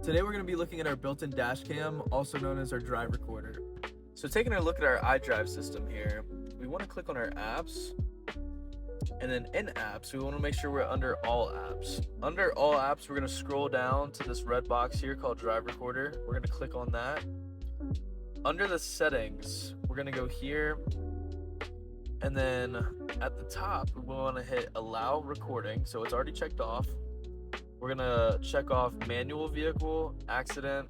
Today we're going to be looking at our built-in dash cam, also known as our drive recorder. So taking a look at our iDrive system here, we want to click on our apps, and then in apps, we want to make sure we're under all apps. Under all apps, we're going to scroll down to this red box here called drive recorder. We're going to click on that. Under the settings, we're going to go here, and then at the top, we want to hit allow recording. So it's already checked off. We're gonna check off manual vehicle, accident,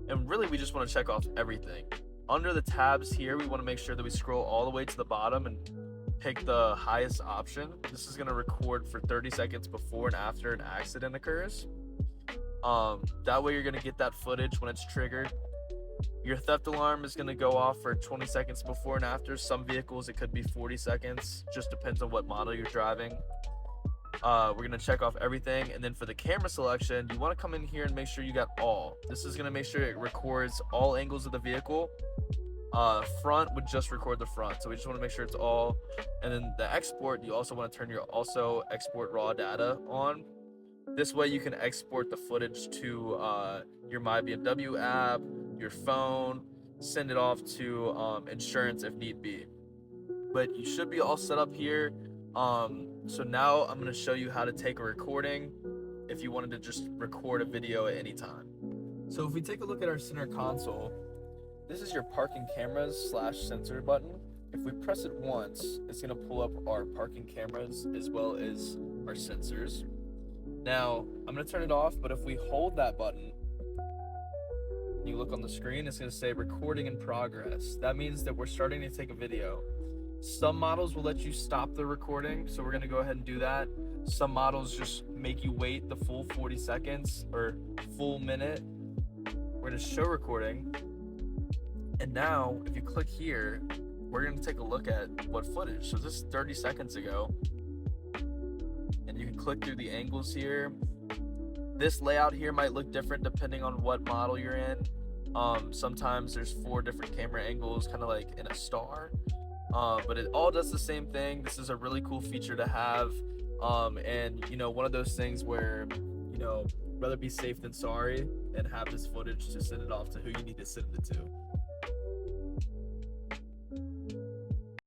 and really we just want to check off everything. Under the tabs here, we want to make sure that we scroll all the way to the bottom and pick the highest option. This is gonna record for 30 seconds before and after an accident occurs. That way you're gonna get that footage when it's triggered. Your theft alarm is gonna go off for 20 seconds before and after. Some vehicles, it could be 40 seconds, just depends on what model you're driving. We're gonna check off everything, and then for the camera selection, you want to come in here and make sure you got all. This is gonna make sure it records all angles of the vehicle. Front would just record the front, so we just want to make sure it's all. And then the export, you also want to turn your also export raw data on. This way you can export the footage to your My BMW app, your phone, send it off to insurance if need be. But you should be all set up here. So now I'm going to show you how to take a recording if you wanted to just record a video at any time. So if we take a look at our center console, this is your parking cameras / sensor button. If we press it once, it's going to pull up our parking cameras as well as our sensors. Now I'm going to turn it off, but if we hold that button, you look on the screen, it's going to say recording in progress. That means that we're starting to take a video. Some models will let you stop the recording, so we're going to go ahead and do that. Some models just make you wait the full 40 seconds or full minute. We're going to show recording. And now, if you click here, we're going to take a look at what footage. So this is 30 seconds ago. And you can click through the angles here. This layout here might look different depending on what model you're in. Sometimes there's 4 different camera angles, kind of like in a star. But it all does the same thing. This is a really cool feature to have, and one of those things where rather be safe than sorry and have this footage to send it off to who you need to send it to.